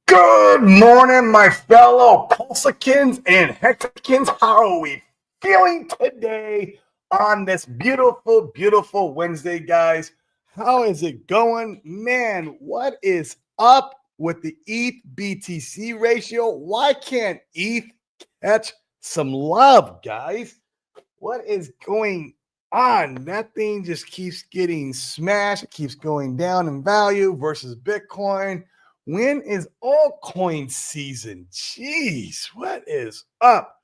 Good morning, my fellow Pulsicans and Hexicans. How are we feeling today on this beautiful, beautiful Wednesday, guys? How is it going? Man, what is up with the ETH BTC ratio? Why can't ETH catch some love, guys? What is going on? That thing just keeps getting smashed. It keeps going down in value versus Bitcoin. When is altcoin season? Jeez, what is up?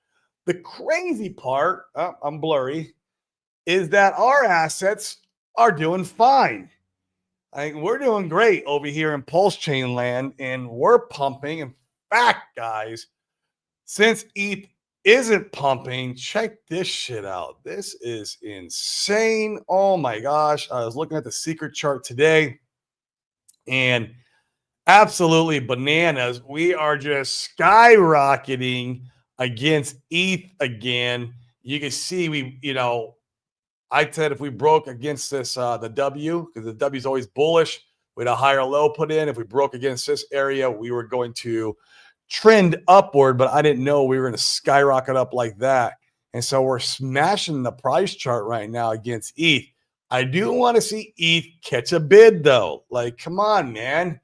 The crazy part, I'm blurry, is that our assets are doing fine. We're doing great over here in Pulse Chain land, and we're pumping. In fact, guys, since ETH isn't pumping, check this shit out. This is insane. Oh my gosh. I was looking at the secret chart today and absolutely bananas. We are just skyrocketing against ETH again. You can see I said if we broke against this, the W, because the W is always bullish, we had a higher low put in. If we broke against this area, we were going to trend upward, but I didn't know we were going to skyrocket up like that. And so we're smashing the price chart right now against ETH. I do want to see ETH catch a bid, though. Like, come on, man.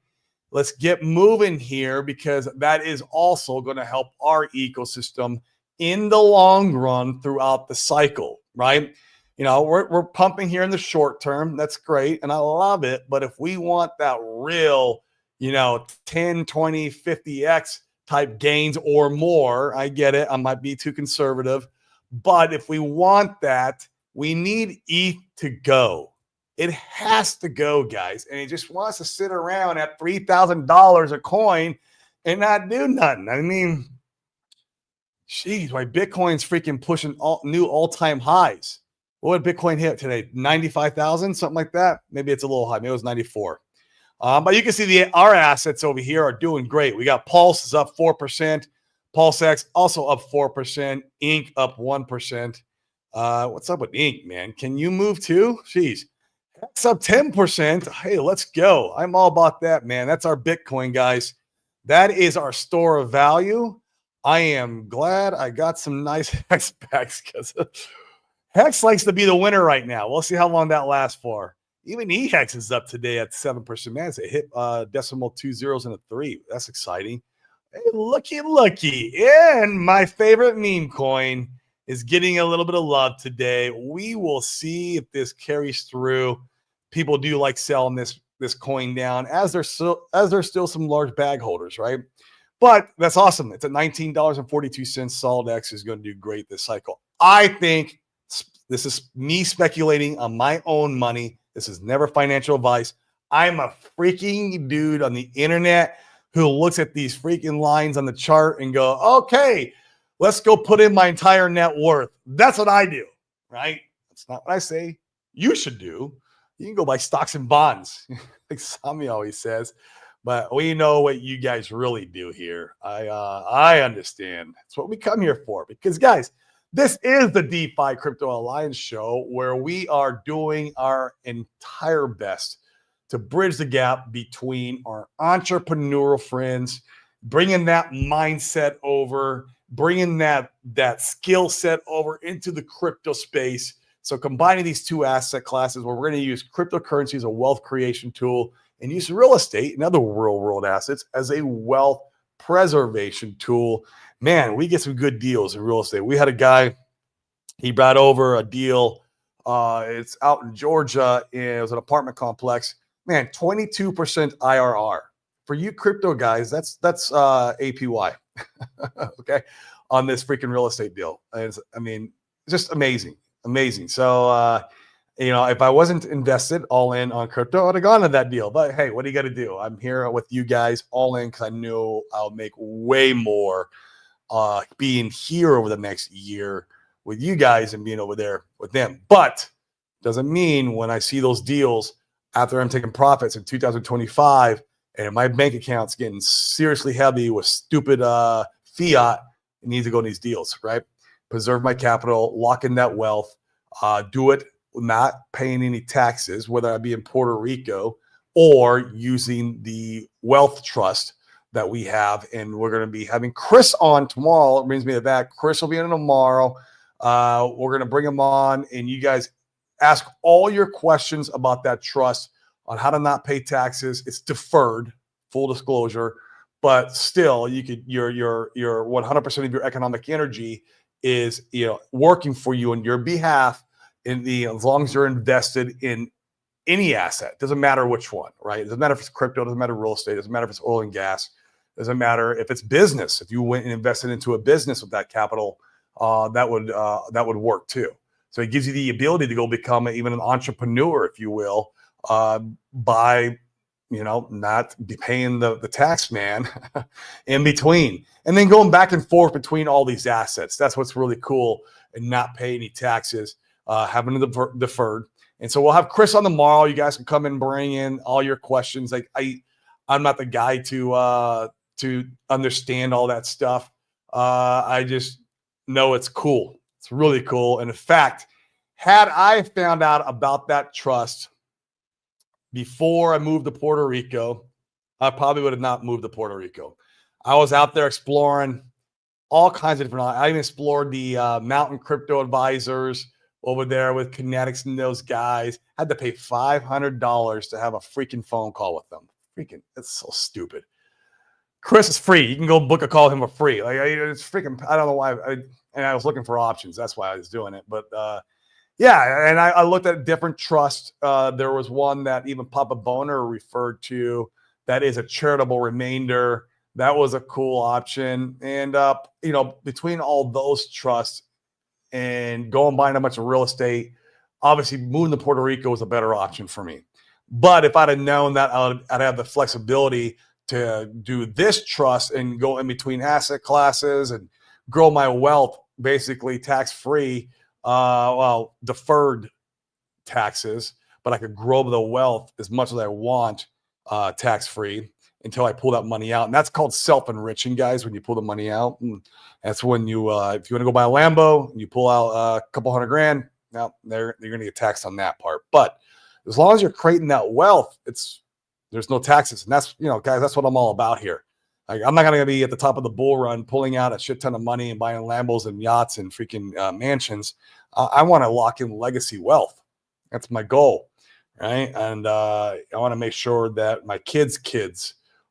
Let's get moving here, because that is also going to help our ecosystem in the long run throughout the cycle, right? We're pumping here in the short term. That's great, and I love it. But if we want that real, 10, 20, 50x type gains or more, I get it. I might be too conservative. But if we want that, we need ETH to go. It has to go, guys. And it just wants to sit around at $3,000 a coin and not do nothing. I mean, geez, why Bitcoin's freaking pushing new all-time highs. What did Bitcoin hit today? 95,000, something like that. Maybe it's a little high. Maybe it was 94. But you can see our assets over here are doing great. We got Pulse is up 4%. Pulse X also up 4%. Inc up 1%. What's up with Inc, man? Can you move too? Jeez. That's up 10%. Hey, let's go. I'm all about that, man. That's our Bitcoin, guys. That is our store of value. I am glad I got some nice Hex packs, because Hex likes to be the winner right now. We'll see how long that lasts for. Even eHex is up today at 7%. Man, it's a hit decimal 2 zeros and a 3. That's exciting. Hey, looky. And my favorite meme coin is getting a little bit of love today. We will see if this carries through. People do like selling this coin down, as there's still some large bag holders, right? But that's awesome. It's at $19.42. Solid X is going to do great this cycle. I think this is me speculating on my own money. This is never financial advice. I'm a freaking dude on the internet who looks at these freaking lines on the chart and go, okay, let's go put in my entire net worth. That's what I do, right? That's not what I say you should do. You can go buy stocks and bonds, like Sami always says. But we know what you guys really do here. I understand. That's what we come here for. Because, guys, this is the DeFi Crypto Alliance show, where we are doing our entire best to bridge the gap between our entrepreneurial friends, bringing that mindset over, bringing that skill set over into the crypto space. So combining these two asset classes, where we're going to use cryptocurrency as a wealth creation tool and use real estate and other real world assets as a wealth preservation tool. Man, we get some good deals in real estate. We had a guy, he brought over a deal. It's out in Georgia. It was an apartment complex. Man, 22% IRR. For you crypto guys, that's APY, okay, on this freaking real estate deal. It's just amazing. So, if I wasn't invested all in on crypto, I would have gone to that deal. But hey, what do you got to do? I'm here with you guys all in, because I know I'll make way more being here over the next year with you guys and being over there with them. But doesn't mean when I see those deals after I'm taking profits in 2025 and my bank account's getting seriously heavy with stupid fiat, it needs to go in these deals, right? Preserve my capital, lock in that wealth, do it not paying any taxes, whether I be in Puerto Rico or using the wealth trust that we have. And we're going to be having Chris on tomorrow. It brings me to that. Chris will be in tomorrow. We're going to bring him on, and you guys ask all your questions about that trust on how to not pay taxes. It's deferred, full disclosure, but still, you could your 100% of your economic energy is working for you on your behalf as long as you're invested in any asset. Doesn't matter which one, right? It doesn't matter if it's crypto, doesn't matter real estate, doesn't matter if it's oil and gas, doesn't matter if it's business. If you went and invested into a business with that capital, that would work too. So it gives you the ability to go become even an entrepreneur, if you will, by not be paying the tax man in between, and then going back and forth between all these assets. That's what's really cool, and not pay any taxes, having it deferred. And so we'll have Chris on tomorrow. You guys can come and bring in all your questions. Like I'm not the guy to understand all that stuff. I just know it's cool. It's really cool. And in fact, had I found out about that trust before I moved to Puerto Rico, I probably would have not moved to Puerto Rico. I was out there exploring all kinds of different. I even explored the Mountain Crypto Advisors over there with Kinetics and those guys. I had to pay $500 to have a freaking phone call with them. Freaking, that's so stupid. Chris is free. You can go book a call with him for free. Like it's freaking. I don't know why. And I was looking for options. That's why I was doing it. But yeah, and I looked at different trusts. There was one that even Papa Boner referred to that is a charitable remainder. That was a cool option. And between all those trusts and going buying a bunch of real estate, obviously moving to Puerto Rico was a better option for me. But if I'd have known that, I'd have the flexibility to do this trust and go in between asset classes and grow my wealth basically tax-free, deferred taxes, but I could grow the wealth as much as I want tax-free until I pull that money out. And that's called self-enriching, guys, when you pull the money out. And that's when if you want to go buy a Lambo and you pull out a couple $100,000, now you're going to get taxed on that part. But as long as you're creating that wealth, there's no taxes. And that's, guys, that's what I'm all about here. Like, I'm not going to be at the top of the bull run pulling out a shit ton of money and buying Lambos and yachts and freaking mansions. I want to lock in legacy wealth. That's my goal, right? And I want to make sure that my kids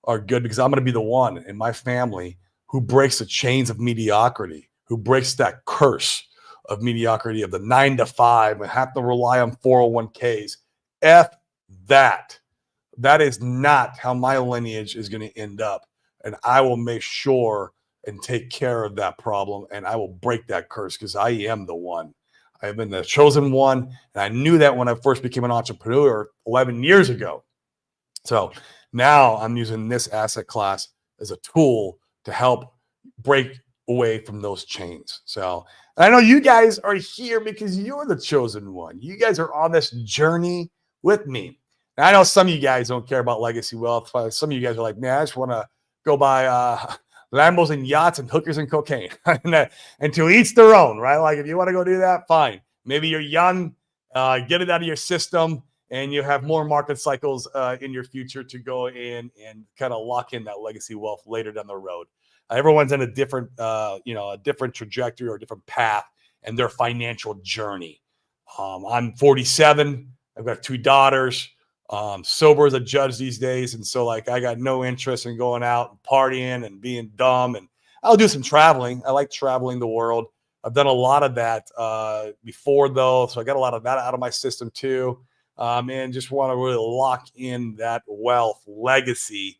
are good, because I'm going to be the one in my family who breaks the chains of mediocrity, who breaks that curse of mediocrity of the 9 to 5 and have to rely on 401ks. F that. That is not how my lineage is going to end up. And I will make sure and take care of that problem. And I will break that curse, because I am the one. I have been the chosen one. And I knew that when I first became an entrepreneur 11 years ago. So now I'm using this asset class as a tool to help break away from those chains. So, and I know you guys are here because you're the chosen one. You guys are on this journey with me. Now, I know some of you guys don't care about legacy wealth. Some of you guys are like, man, I just want to go buy Lambos and yachts and hookers and cocaine. And to each their own, right? Like, if you want to go do that, fine. Maybe you're young, get it out of your system, and you have more market cycles in your future to go in and kind of lock in that legacy wealth later down the road. Everyone's in a different, a different trajectory or a different path in their financial journey. I'm 47. I've got 2 daughters. Sober as a judge these days. And so I got no interest in going out and partying and being dumb. And I'll do some traveling. I like traveling the world. I've done a lot of that before though. So I got a lot of that out of my system too. And just want to really lock in that wealth legacy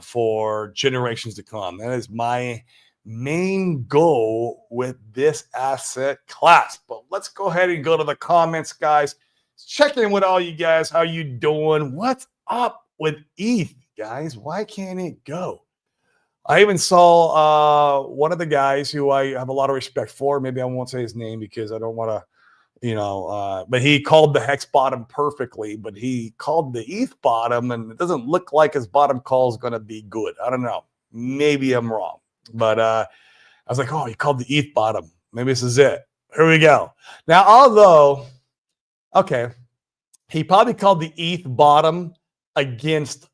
for generations to come. That is my main goal with this asset class. But let's go ahead and go to the comments, guys. Check in with all you guys. How you doing? What's up with ETH, guys? Why can't it go? I even saw one of the guys who I have a lot of respect for. Maybe I won't say his name because I don't want to, but he called the hex bottom perfectly, but he called the ETH bottom, and it doesn't look like his bottom call is going to be good. I don't know. Maybe I'm wrong. But I was like, oh, he called the ETH bottom. Maybe this is it. Here we go. Now, although... okay, he probably called the ETH bottom against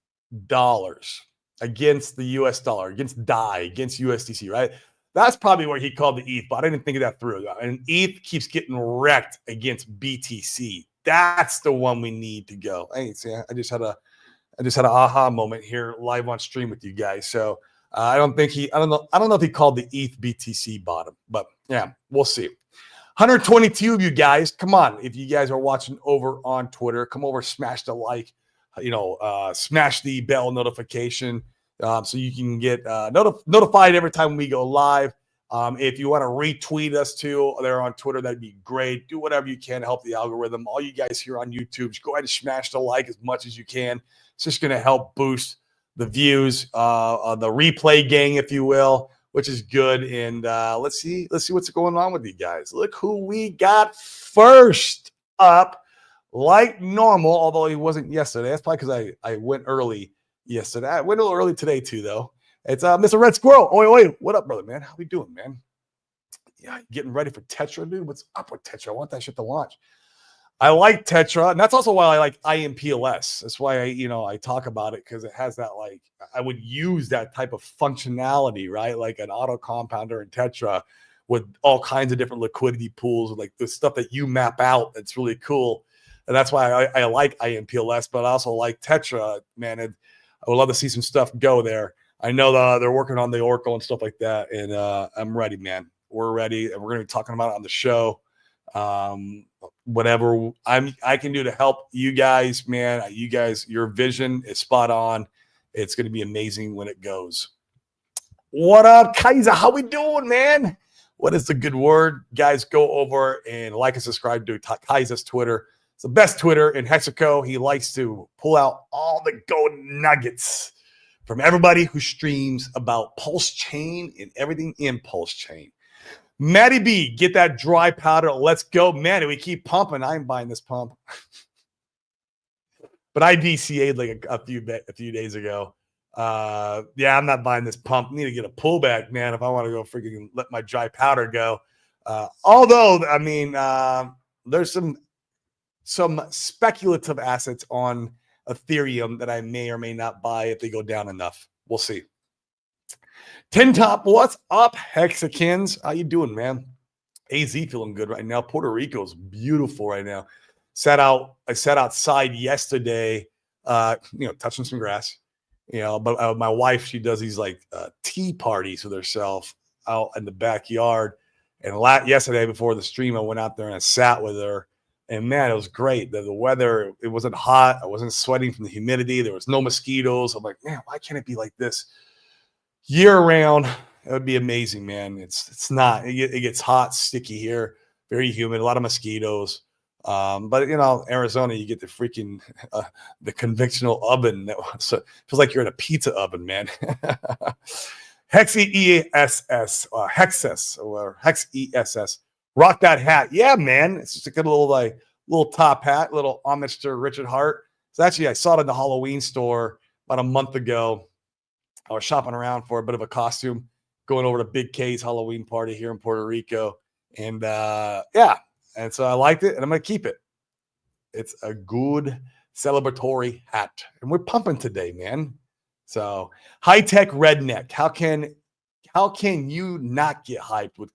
dollars. against the US dollar, against DAI, against USDC, right? That's probably where he called the ETH, but I didn't think of that through. And ETH keeps getting wrecked against BTC. That's the one we need to go. Hey, see, I just had an aha moment here live on stream with you guys. So I don't know if he called the ETH BTC bottom, but yeah, we'll see. 122 of you guys, come on. If you guys are watching over on Twitter, come over, smash the like, smash the bell notification so you can get notified every time we go live. If you want to retweet us too there on Twitter, that'd be great. Do whatever you can to help the algorithm. All you guys here on YouTube, just go ahead and smash the like as much as you can. It's just going to help boost the views, the replay gang, if you will, which is good. And let's see what's going on with you guys. Look who we got first up, like normal, although he wasn't yesterday. That's probably because I went early yesterday. I went a little early today too, though. It's Mr. Red Squirrel. Oi, what up, brother, man? How we doing, man? Yeah, getting ready for Tetra, dude. What's up with Tetra? I want that shit to launch. I like Tetra, and that's also why I like IMPLS. That's why I talk about it, because it has that, like, I would use that type of functionality, right? Like an auto compounder in Tetra with all kinds of different liquidity pools, like the stuff that you map out. That's really cool, and that's why I like IMPLS. But I also like Tetra, man. And I would love to see some stuff go there. I know they're working on the Oracle and stuff like that, and I'm ready, man. We're ready, and we're going to be talking about it on the show. Whatever I can do to help you guys, man. You guys, your vision is spot on. It's going to be amazing when it goes. What up, Kaiser? How we doing, man? What is the good word? Guys, go over and like and subscribe to Kaiser's Twitter. It's the best Twitter in Hexaco. He likes to pull out all the gold nuggets from everybody who streams about Pulse Chain and everything in Pulse Chain. Matty B, get that dry powder. Let's go. Matty, we keep pumping. I'm buying this pump. But I DCA'd like a few days ago. Yeah, I'm not buying this pump. I need to get a pullback, man, if I want to go freaking let my dry powder go. Although, I mean, there's some speculative assets on Ethereum that I may or may not buy if they go down enough. We'll see. Tin Top, what's up, Hexakins? How you doing, man? AZ feeling good right now. Puerto Rico's beautiful right now. I sat outside yesterday, touching some grass. But my wife, she does these like tea parties with herself out in the backyard. And yesterday before the stream, I went out there and I sat with her. And man, it was great. The weather, it wasn't hot. I wasn't sweating from the humidity. There was no mosquitoes. I'm like, man, why can't it be like this year round? It would be amazing, man. It's not. It gets hot, sticky here, very humid, a lot of mosquitoes. But Arizona, you get the freaking the conventional oven. So it feels like you're in a pizza oven, man. Hex ESS, Hexes or Hex ESS. Rock that hat. Yeah, man. It's just a good little top hat, little homage to Richard Hart. So actually, I saw it in the Halloween store about a month ago. I was shopping around for a bit of a costume, going over to Big K's Halloween party here in Puerto Rico. And and so I liked it, and I'm going to keep it. It's a good celebratory hat. And we're pumping today, man. So high-tech redneck. How can you not get hyped with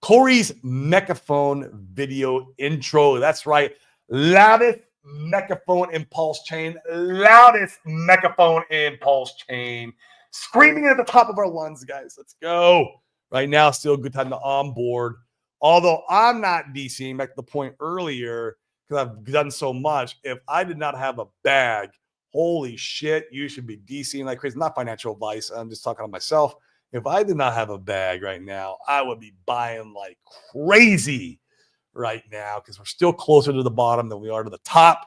Corey's megaphone video intro? That's right. Loudest megaphone in Pulse Chain. Loudest megaphone in Pulse Chain. Screaming at the top of our lungs, guys. Let's go. Right now, still a good time to onboard. Although I'm not DCing, back to the point earlier, because I've done so much. If I did not have a bag, holy shit, you should be DCing like crazy. Not financial advice. I'm just talking to myself. If I did not have a bag right now, I would be buying like crazy right now, because we're still closer to the bottom than we are to the top.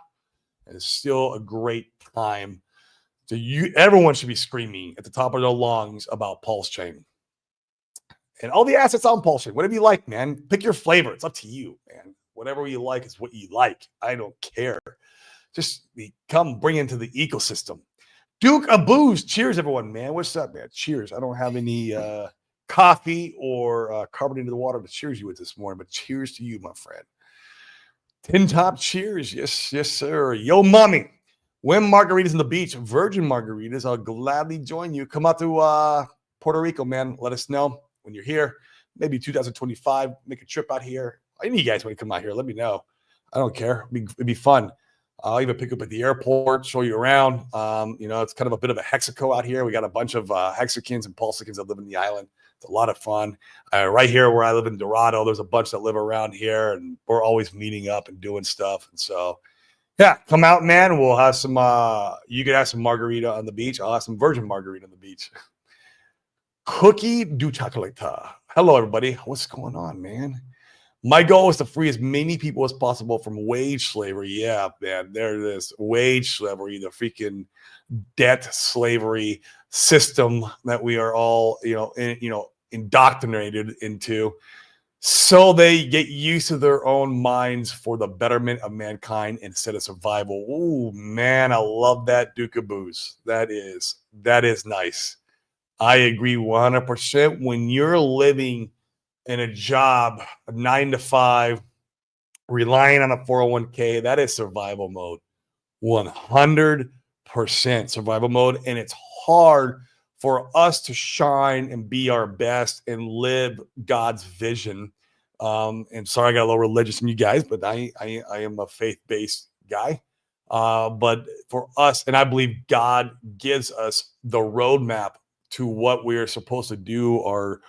And it's still a great time. So everyone should be screaming at the top of their lungs about Pulse Chain. And all the assets on Pulse Chain, whatever you like, man. Pick your flavor. It's up to you, man. Whatever you like is what you like. I don't care. Just come bring into the ecosystem. Duke of Booze. Cheers, everyone, man. What's up, man? Cheers. I don't have any coffee or carbonated water to cheers you with this morning, but cheers to you, my friend. Tin Top, cheers. Yes, sir. Yo, mommy. When margaritas on the beach, virgin margaritas, I'll gladly join you. Come out to Puerto Rico, man. Let us know when you're here. Maybe 2025, make a trip out here. Any of you guys want to come out here, let me know. I don't care. It'd be fun. I'll even pick up at the airport, show you around. It's kind of a bit of a hexaco out here. We got a bunch of hexicans and pulsicans that live in the island. It's a lot of fun. Right here where I live in Dorado, there's a bunch that live around here, and we're always meeting up and doing stuff. And so, yeah, come out, man. We'll have some, you can have some margarita on the beach. I'll have some virgin margarita on the beach. Cookie du chocolate. Hello, everybody. What's going on, man? My goal is to free as many people as possible from wage slavery. Yeah, man, there it is. Wage slavery, the freaking debt slavery system that we are all, indoctrinated into. So they get used to their own minds for the betterment of mankind instead of survival. Oh, man, I love that Duke of Booze. That is nice. I agree 100%. When you're living in a job, a 9 to 5, relying on a 401k, that is survival mode. 100% survival mode. And it's hard for us to shine and be our best and live God's vision. And sorry, I got a little religious in you guys, but I am a faith-based guy. But for us, and I believe God gives us the roadmap to what we're supposed to do, our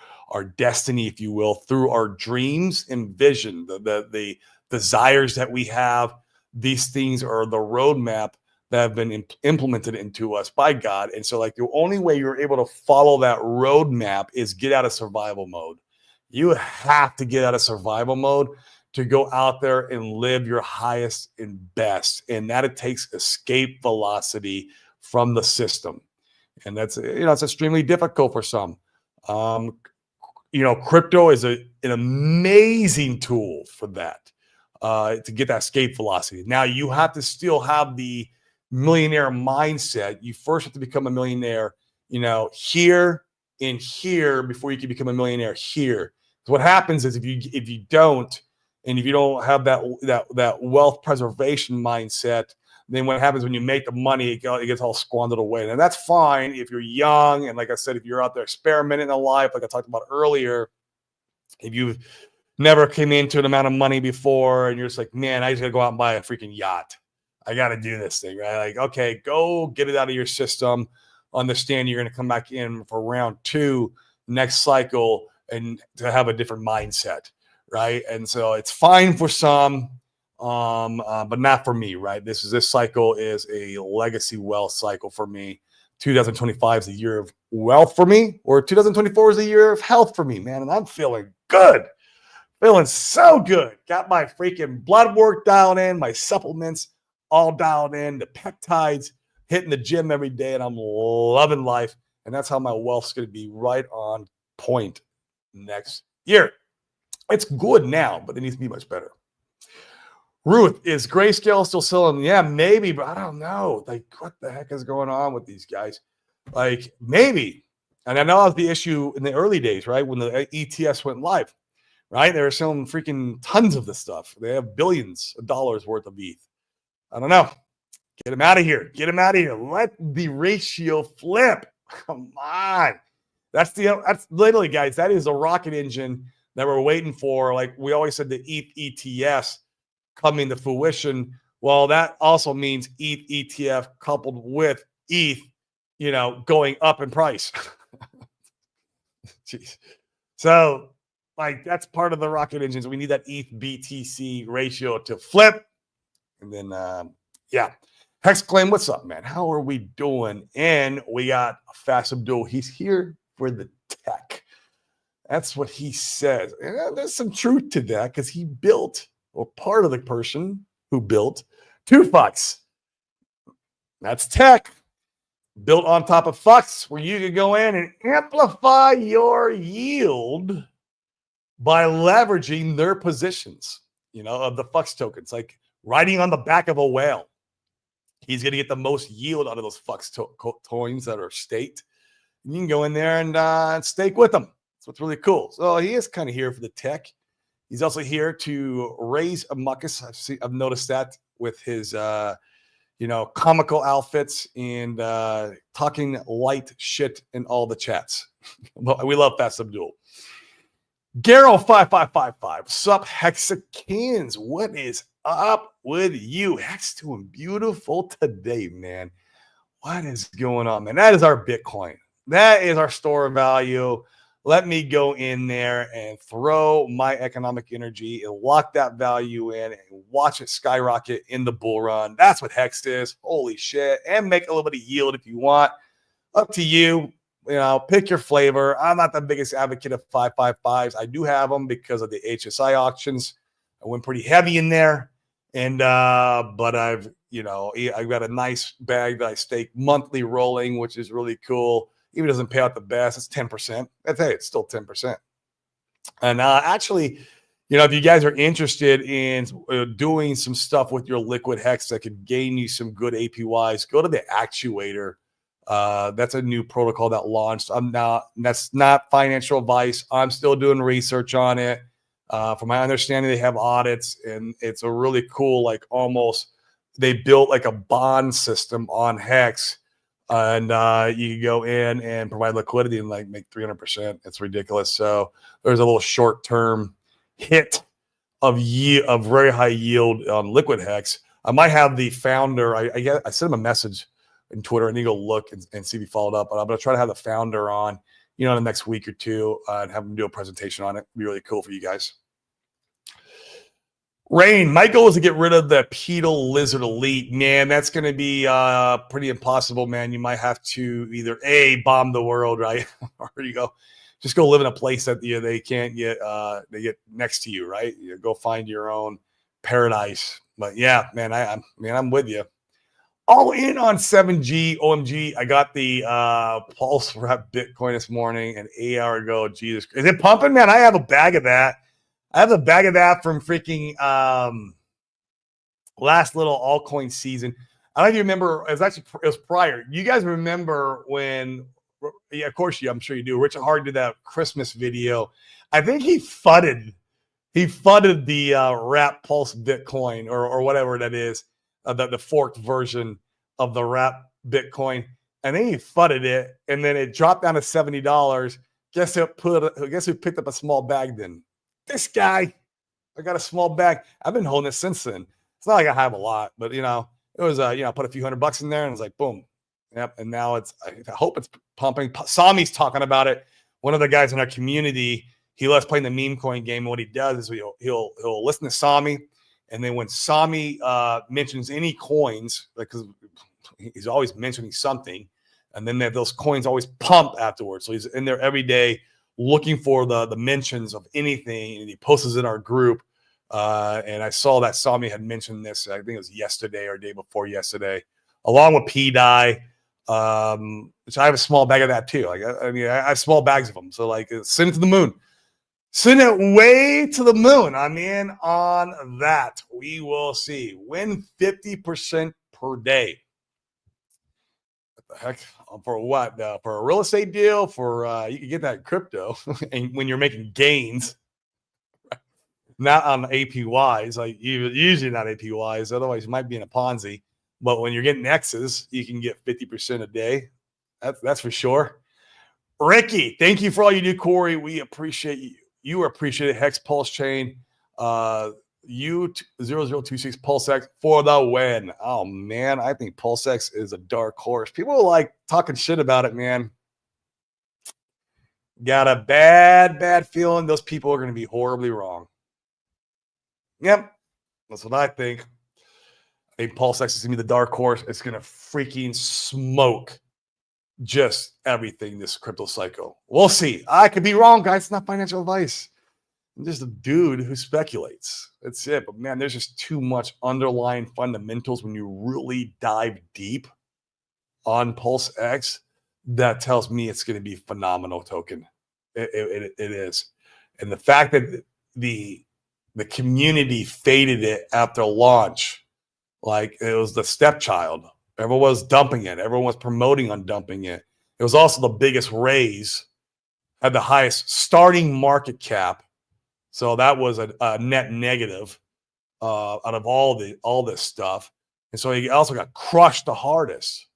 destiny, if you will, through our dreams and vision, the desires that we have. These things are the roadmap that have been implemented into us by God. And so, like, the only way you're able to follow that roadmap is get out of survival mode. You have to get out of survival mode to go out there and live your highest and best. And that it takes escape velocity from the system. And that's, it's extremely difficult for some. Crypto is an amazing tool for that, to get that escape velocity. Now, you have to still have the millionaire mindset. You first have to become a millionaire, here and here before you can become a millionaire here. So what happens is if you don't, and if you don't have that wealth preservation mindset, then what happens when you make the money, it gets all squandered away. And that's fine if you're young. And like I said, if you're out there experimenting in life, like I talked about earlier, if you've never came into an amount of money before and you're just like, man, I just got to go out and buy a freaking yacht. I got to do this thing, right? Like, okay, go get it out of your system. Understand you're going to come back in for round 2 next cycle and to have a different mindset, right? And so it's fine for some, but not for me, right? This cycle is a legacy wealth cycle for me. 2025 is the year of wealth for me, or 2024 is the year of health for me, man. And I'm feeling good, feeling so good. Got my freaking blood work dialed in, my supplements all dialed in, the peptides, hitting the gym every day, and I'm loving life. And that's how my wealth's going to be right on point next year. It's good now, but it needs to be much better. Ruth, is Grayscale still selling? Yeah, maybe, but I don't know. Like, what the heck is going on with these guys? Like, maybe. And I know that was the issue in the early days, right? When the ETFs went live, right? They were selling freaking tons of this stuff. They have billions of dollars worth of ETH. I don't know. Get them out of here. Get them out of here. Let the ratio flip. Come on. That's literally, guys, that is the rocket engine that we're waiting for. Like we always said, the ETH ETFs coming to fruition. Well, that also means ETH ETF coupled with ETH, going up in price. Jeez. So, like, that's part of the rocket engines. We need that ETH BTC ratio to flip. And then, Hex Claim, what's up, man? How are we doing? And we got Fast Abdul. He's here for the tech. That's what he says. And there's some truth to that because he built, or part of the person who built, 2FUCKs. That's tech. Built on top of FUCKs, where you can go in and amplify your yield by leveraging their positions, of the FUCKs tokens, like riding on the back of a whale. He's going to get the most yield out of those FUCKs coins that are staked. And you can go in there and stake with them. So it's really cool. So he is kind of here for the tech. He's also here to raise a muckus. I've noticed that with his comical outfits and talking light shit in all the chats. We love Fast Abdul. Garo5555. Sup, Hexakins? What is up with you? Hex doing beautiful today, man. What is going on, man? That is our Bitcoin. That is our store of value. Let me go in there and throw my economic energy and lock that value in and watch it skyrocket in the bull run. That's what Hex is. Holy shit. And make a little bit of yield if you want. Up to you. Pick your flavor. I'm not the biggest advocate of 555s. I do have them because of the HSI auctions. I went pretty heavy in there. And but I've got a nice bag that I stake monthly rolling, which is really cool. Even doesn't pay out the best. It's 10%. It's still 10%. And actually, if you guys are interested in doing some stuff with your liquid Hex that could gain you some good APYs, go to the Actuator. That's a new protocol that launched. That's not financial advice. I'm still doing research on it. From my understanding, they have audits, and it's a really cool, they built like a bond system on Hex. And you can go in and provide liquidity and make 300%. It's ridiculous. So there's a little short-term hit of very high yield on liquid Hex. I might have the founder. I sent him a message in Twitter. I need to go look and see if he followed up. But I'm going to try to have the founder on, in the next week or two and have him do a presentation on it. It'd be really cool for you guys. Rain, my goal is to get rid of the pedal lizard elite. Man, that's going to be pretty impossible, man. You might have to either bomb the world, right? Or just go live in a place that they can't get they get next to you, right? You go find your own paradise. But yeah, man, I'm with you. All in on 7G. OMG, I got the Pulse Wrap Bitcoin this morning an 8 hour ago. Jesus, is it pumping, man? I have a bag of that. I have a bag of that from freaking last little altcoin season. I don't know if you remember. It was prior. You guys remember when? Yeah, of course I'm sure you do. Richard Hart did that Christmas video. I think he fudded the Wrap Pulse Bitcoin or whatever that is, the forked version of the Wrap Bitcoin. And then he fudded it, and then it dropped down to $70. Guess who picked up a small bag then? This guy. I got a small bag. I've been holding it since then. It's not like I have a lot, but it was I put a few $100 in there and it's like boom. Yep. And now I hope it's pumping. Sami's talking about it. One of the guys in our community, he loves playing the meme coin game. And what he does is he'll listen to Sami, and then when Sami mentions any coins, because he's always mentioning something, and then those coins always pump afterwards. So he's in there every day looking for the mentions of anything, and he posts it in our group. And I saw that Sami had mentioned this, I think it was yesterday or day before yesterday, along with P-Dye, which I have a small bag of that too. I have small bags of them. So send it to the moon. Send it way to the moon. I'm in on that. We will see. Win 50% per day. What the heck? For what? For a real estate deal? For you can get that in crypto, and when you're making gains, not on APYs, usually not APYs. Otherwise, you might be in a Ponzi. But when you're getting X's, you can get 50% a day. That's for sure. Ricky, thank you for all you do, Corey. We appreciate you. You appreciate it. Hex Pulse Chain. U0026 PulseX for the win. Oh man, I think PulseX is a dark horse. People like talking shit about it, man. Got a bad feeling those people are going to be horribly wrong. Yep, that's what I think. I think PulseX is going to be the dark horse. It's going to freaking smoke just everything this crypto cycle. We'll see. I could be wrong, guys. It's not financial advice. I'm just a dude who speculates. That's it. But man, there's just too much underlying fundamentals when you really dive deep on PulseX. That tells me it's going to be a phenomenal token. It is. And the fact that the community faded it after launch, like it was the stepchild. Everyone was dumping it. Everyone was promoting on dumping it. It was also the biggest raise, had the highest starting market cap. So that was a net negative out of all this stuff. And so he also got crushed the hardest,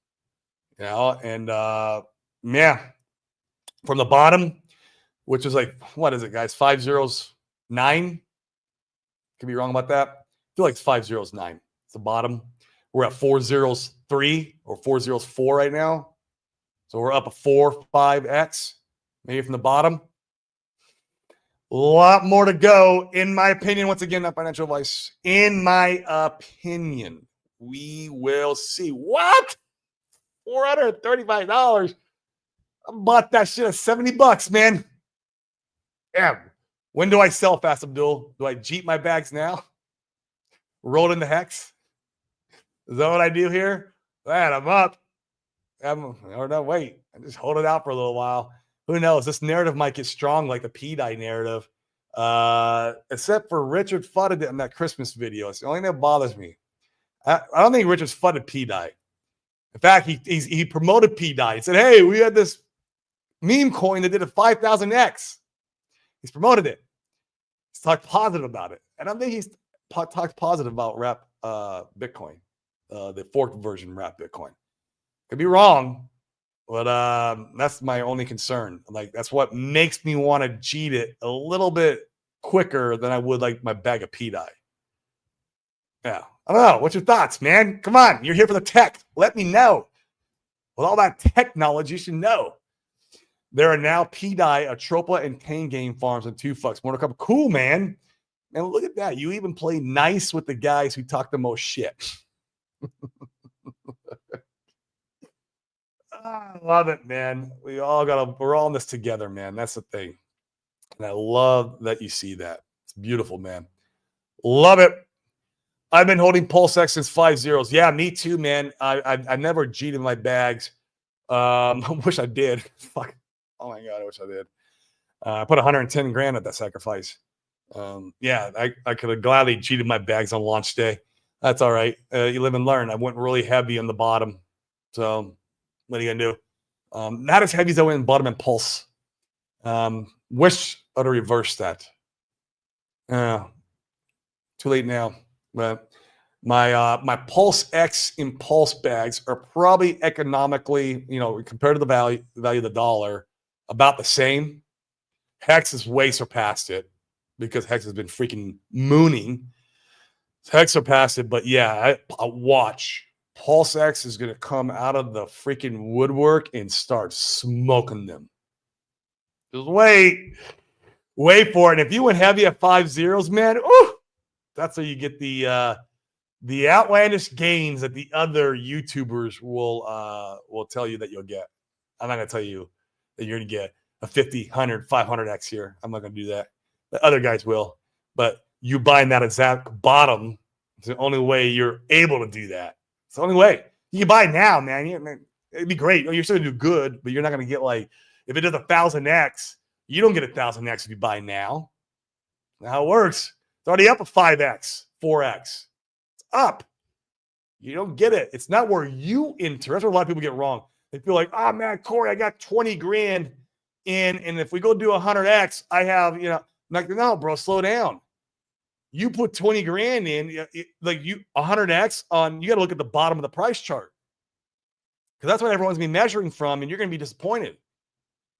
you know, and yeah, from the bottom, which is like, what is it, guys? 509. Could be wrong about that. I feel like it's 509. It's the bottom. We're at 403 or 404 right now. So we're up a 5x, maybe from the bottom. A lot more to go, in my opinion. Once again, not financial advice. In my opinion, we will see. What? $435. I bought that shit at $70, man. Damn. When do I sell fast, Abdul? Do I Jeep my bags now? Roll in the hex? Is that what I do here? Man, I'm up. Or no, wait. I just hold it out for a little while. Who knows? This narrative might get strong like the P-Dye narrative. Except for Richard fudded it in that Christmas video. It's the only thing that bothers me. I don't think Richard's fudded P-Dye. In fact, he promoted P-Dye. He said, hey, we had this meme coin that did a 5,000x. He's promoted it. He's talked positive about it. And I think he's talked positive about wrap Bitcoin, the forked version wrap Bitcoin. Could be wrong, but that's my only concern. Like, that's what makes me want to cheat it a little bit quicker than I would like my bag of P-Dye. Yeah. I don't know. What's your thoughts, man? Come on. You're here for the tech. Let me know. With all that tech knowledge, you should know. There are now P-Dye, Atropa, and Tang game farms in 2 fucks. More to come. Cool, man. And look at that. You even play nice with the guys who talk the most shit. I love it, man. We're all in this together, man. That's the thing. And I love that you see that. It's beautiful, man. Love it. I've been holding PulseX since 5 zeros. Yeah, me too, man. I never G'd in my bags. I wish I did. Fuck. Oh my God, I wish I did. I put 110 grand at that sacrifice. Yeah, I could have gladly G'd in my bags on launch day. That's all right. You live and learn. I went really heavy on the bottom. So what are you gonna do? Not as heavy as I went in bottom and pulse. Wish I'd reverse that. Too late now. But my Pulse X impulse bags are probably economically, compared to the value of the dollar, about the same. Hex has way surpassed it because Hex has been freaking mooning. Hex surpassed it, but yeah, I watch. Pulse X is going to come out of the freaking woodwork and start smoking them. Just wait for it. And if you went heavy at 5 zeros, man, ooh, that's how you get the outlandish gains that the other YouTubers will tell you that you'll get. I'm not going to tell you that you're going to get a 50, 100, 500x here. I'm not going to do that. The other guys will. But you buying that exact bottom is the only way you're able to do that. It's the only way. You can buy now, man. It'd be great. You're still going to do good, but you're not going to get if it does 1,000x, you don't get 1,000x if you buy now. That's how it works. It's already up a 5x, 4x. It's up. You don't get it. It's not where you enter. That's where a lot of people get wrong. They feel like, oh, man, Corey, I got 20 grand in, and if we go do 100x, I have, no, bro, slow down. You put 20 grand in, 100x on, you got to look at the bottom of the price chart. Because that's what everyone's going to be measuring from, and you're going to be disappointed.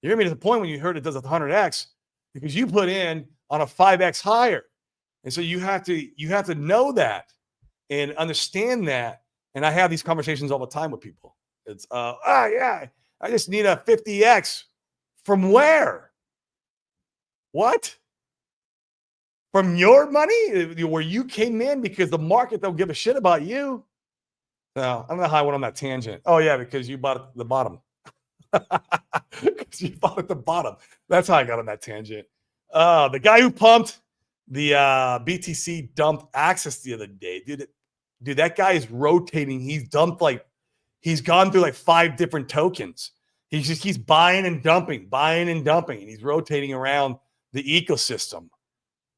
You're going to be disappointed when you heard it does a 100x because you put in on a 5x higher. And so you have to know that and understand that. And I have these conversations all the time with people. It's, yeah, I just need a 50x. From where? What? From your money? Where you came in because the market don't give a shit about you? No, I don't know how I went on that tangent. Oh, yeah, because you bought at the bottom. Because you bought at the bottom. That's how I got on that tangent. The guy who pumped the BTC dumped access the other day. Dude, that guy is rotating. He's dumped he's gone through 5 different tokens. He just keeps buying and dumping, and he's rotating around the ecosystem.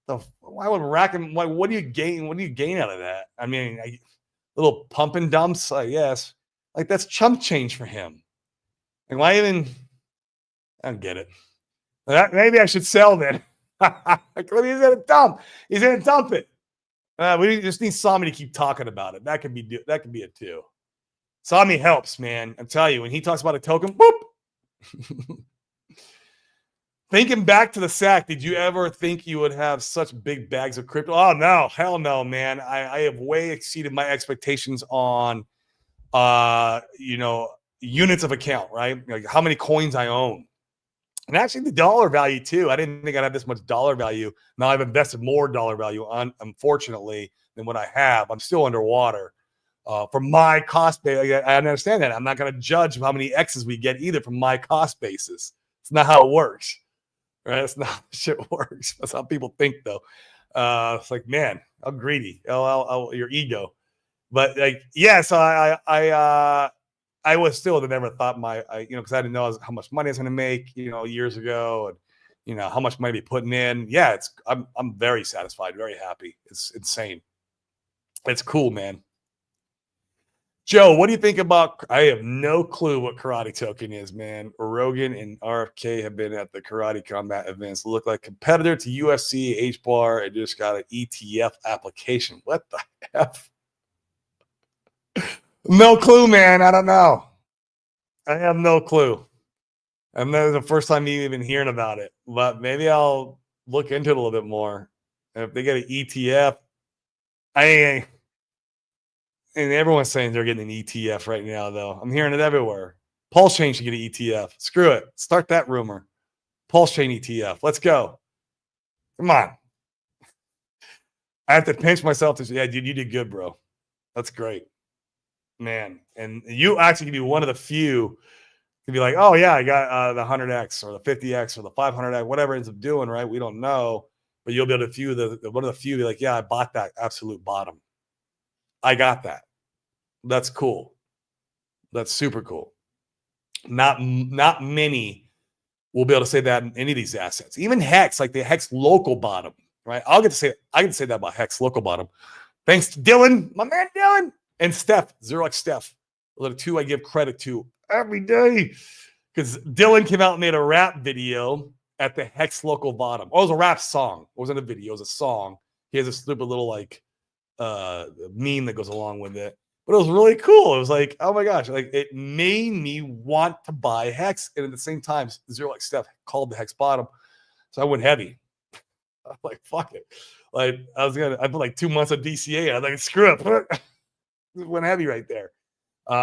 So why would Rackham? What do you gain? What do you gain out of that? I mean, little pump and dumps, I guess. That's chump change for him. Why even? I don't get it. Maybe I should sell then. He's gonna dump. He's gonna dump it. We just need Sami to keep talking about it. That could be it too. Sami helps, man. I'm telling you, when he talks about a token, boop. Thinking back to the sack, did you ever think you would have such big bags of crypto? Oh no, hell no, man. I have way exceeded my expectations on units of account, right? Like how many coins I own. And actually the dollar value too. I didn't think I'd have this much dollar value. Now I've invested more dollar value on, unfortunately, than what I have. I'm still underwater. From my cost base, I understand that. I'm not going to judge how many X's we get either from my cost basis. It's not how it works. Right? That's not how shit works. That's how people think, though. It's like, man, I'm greedy. Your ego. But like, yeah. So I was still never thought because I didn't know how much money I was going to make, years ago, and how much money to be putting in. Yeah, I'm very satisfied, very happy. It's insane. It's cool, man. Joe, what do you think about? I have no clue what karate token is, man. Rogan and RFK have been at the karate combat events. Look like competitor to UFC, H-Bar. I just got an ETF application. What the F? No clue, man. I don't know. I have no clue. And that was the first time even hearing about it. But maybe I'll look into it a little bit more. And if they get an ETF, and everyone's saying they're getting an ETF right now, though. I'm hearing it everywhere. Pulse Chain should get an ETF. Screw it. Start that rumor. Pulse Chain ETF. Let's go. Come on. I have to pinch myself to say, yeah, dude, you did good, bro. That's great. Man. And you actually can be one of the few to be like, oh, yeah, I got the 100X or the 50X or the 500X, whatever it ends up doing, right? We don't know. But you'll be able to one of the few be like, yeah, I bought that absolute bottom. I got that. That's cool. That's super cool. Not many will be able to say that in any of these assets. Even Hex, like the Hex local bottom, right? I can say that about Hex local bottom. Thanks to Dylan, my man Dylan, and Steph, Xerox Steph. Those are the two I give credit to every day. Because Dylan came out and made a rap video at the Hex local bottom. Oh, it was a rap song. It wasn't a video, it was a song. He has a stupid little meme that goes along with it. But it was really cool. It was like, oh my gosh, like it made me want to buy Hex. And at the same time, Xerox Steph called the Hex bottom. So I went heavy. I'm like, fuck it. Like I put like 2 months of DCA. I was like, screw it. Went heavy right there.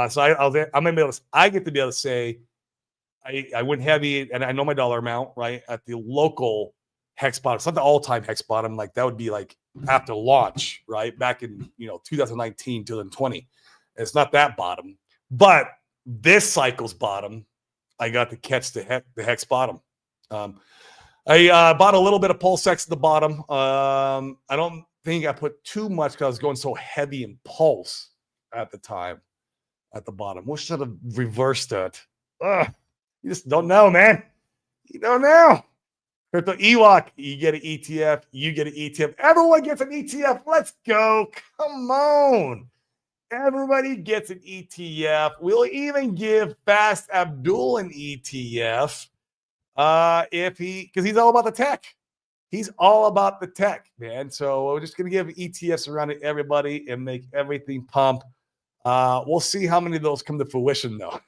So I get to be able to say I went heavy and I know my dollar amount, right? At the local Hex bottom. It's not the all-time Hex bottom. Like that would be like after launch, right? Back in 2019, 2020. It's not that bottom. But this cycle's bottom, I got to catch the Hex bottom. I bought a little bit of Pulse X at the bottom. I don't think I put too much because I was going so heavy in Pulse at the time at the bottom. We should have reversed that. You just don't know, man. You don't know. Crypto Ewok, you get an ETF. You get an ETF. Everyone gets an ETF. Let's go. Come on. Everybody gets an ETF. We'll even give Fast Abdul an ETF because he's all about the tech. He's all about the tech, man. So we're just going to give ETFs around to everybody and make everything pump. We'll see how many of those come to fruition, though.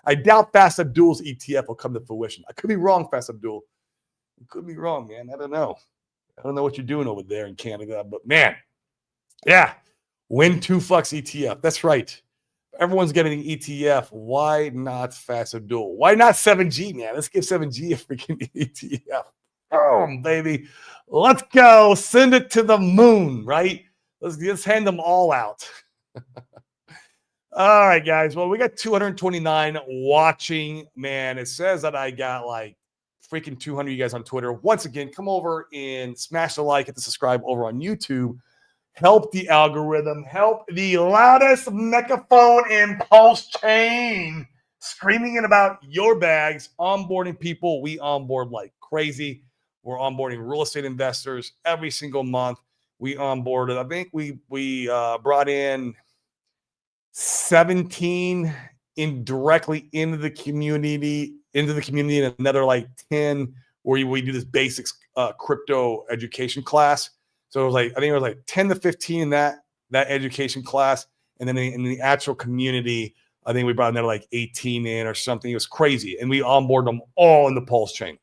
I doubt Fast Abdul's ETF will come to fruition. I could be wrong, Fast Abdul. Could be wrong, man. I don't know. I don't know what you're doing over there in Canada, but man, yeah. Win 2 fucks ETF. That's right. Everyone's getting an ETF. Why not Fast Abdul? Why not 7G, man? Let's give 7G a freaking ETF. Boom, baby. Let's go. Send it to the moon, right? Let's hand them all out. All right, guys. Well, we got 229 watching. Man, it says that I got like freaking 200 you guys on Twitter. Once again, come over and smash the like, hit the subscribe over on YouTube. Help the algorithm. Help the loudest megaphone in Pulse Chain screaming in about your bags, onboarding people. We onboard like crazy. We're onboarding real estate investors every single month. We onboarded, I think we brought in 17 indirectly into the community, and another like 10 where we do this basics crypto education class. So it was like, I think it was like 10 to 15 in that education class. And then in the actual community, I think we brought another like 18 in or something. It was crazy. And we onboarded them all in the Pulse chain.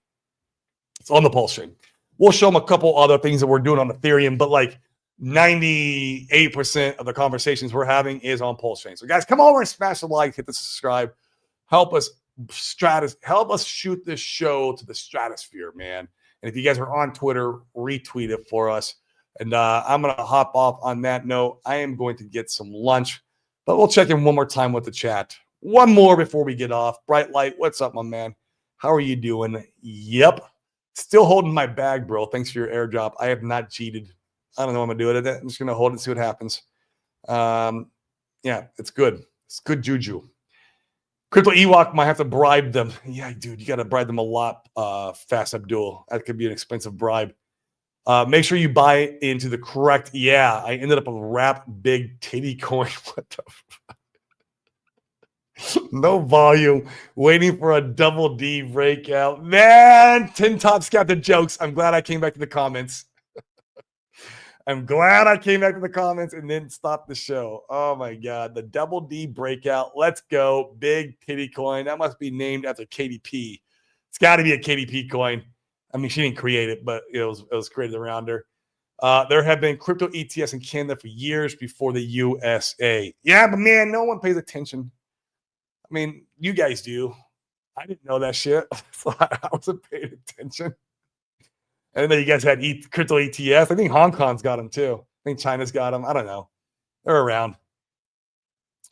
It's on the Pulse chain. We'll show them a couple other things that we're doing on Ethereum, but like 98% of the conversations we're having is on Pulse chain. So guys, come over and smash the like, hit the subscribe, help us shoot this show to the stratosphere, man. And if you guys are on Twitter, retweet it for us. And I'm going to hop off on that note. I am going to get some lunch, but we'll check in one more time with the chat. One more before we get off. Bright Light, what's up, my man? How are you doing? Yep. Still holding my bag, bro. Thanks for your airdrop. I have not cheated. I don't know what I'm going to do with it. I'm just going to hold it and see what happens. Yeah, it's good. It's good juju. Crypto Ewok might have to bribe them. Yeah, dude, you got to bribe them a lot, Fast Abdul. That could be an expensive bribe. Make sure you buy into the correct. Yeah, I ended up with Wrap Big Titty Coin. What the fuck? No volume. Waiting for a double D breakout. Man, Tin Top's got the jokes. I'm glad I came back to the comments. I'm glad I came back to the comments and didn't stop the show. Oh my God. The double D breakout. Let's go. Big Titty Coin. That must be named after KDP. It's got to be a KDP coin. I mean, she didn't create it, but it was created around her. There have been crypto ETFs in Canada for years before the USA. Yeah, but man, no one pays attention. I mean, you guys do. I didn't know that shit. So I wasn't paying attention. And then you guys had crypto ETFs. I think Hong Kong's got them too. I think China's got them. I don't know. They're around.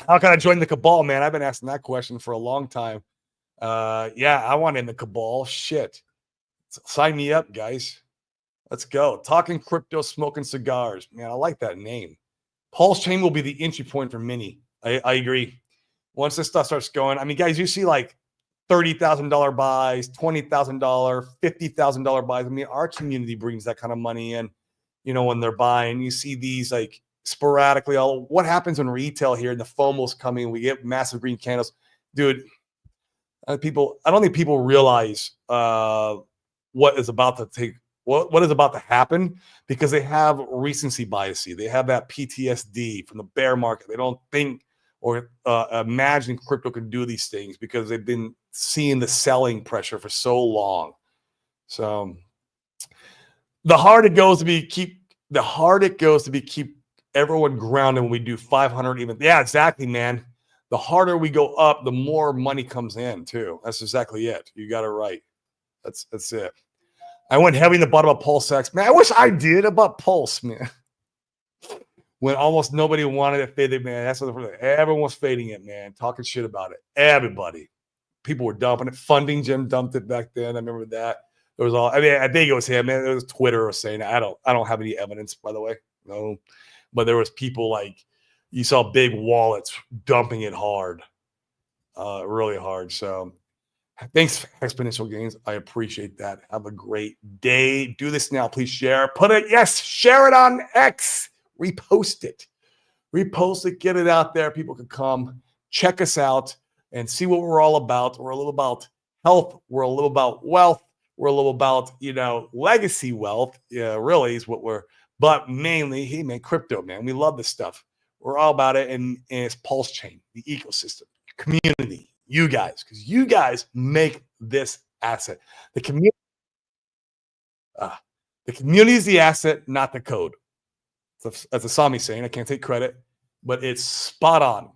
How can I join the cabal, man? I've been asking that question for a long time. Yeah, I want in the cabal. Shit. Sign me up, guys. Let's go. Talking crypto, smoking cigars. Man, I like that name. Pulse chain will be the entry point for many. I agree. Once this stuff starts going, I mean, guys, you see like $30,000 buys, $20,000, $50,000 buys. I mean, our community brings that kind of money in, you know, when they're buying. You see these like sporadically. What happens in retail here and the FOMO's coming, we get massive green candles. Dude, I don't think people realize what is about to happen because they have recency bias. They have that PTSD from the bear market. They don't think or imagine crypto can do these things because they've been seeing the selling pressure for so long. So the harder it goes to be keep everyone grounded when we do 500 even. Yeah, exactly, man. The harder we go up, the more money comes in too. That's exactly it. You got it right. That's it. I went heavy in the bottom of PulseX. Man, I wish I did about Pulse, man. When almost nobody wanted it faded, man. That's what everyone was fading it, man. Talking shit about it. Everybody. People were dumping it. Funding Jim dumped it back then. I remember that. It was all. I mean, I think it was him. Man, it was Twitter was saying. I don't have any evidence, by the way. No, but there was people like you saw big wallets dumping it hard, really hard. So. Thanks, Exponential Gains. I appreciate that. Have a great day. Do this now. Please share. Share it on X. Repost it. Get it out there. People can come check us out and see what we're all about. We're a little about health. We're a little about wealth. We're a little about, legacy wealth. Yeah, really is what we're, but mainly, hey, man, crypto, man. We love this stuff. We're all about it. And it's Pulse Chain, the ecosystem, community. You guys, because you guys make this asset. The community is the asset, not the code. That's a Sami saying. I can't take credit, but it's spot on.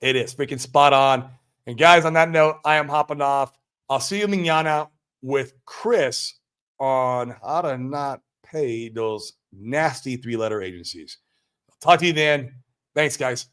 It is freaking spot on. And guys, on that note, I am hopping off. I'll see you mañana with Chris on how to not pay those nasty 3-letter agencies. I'll talk to you then. Thanks, guys.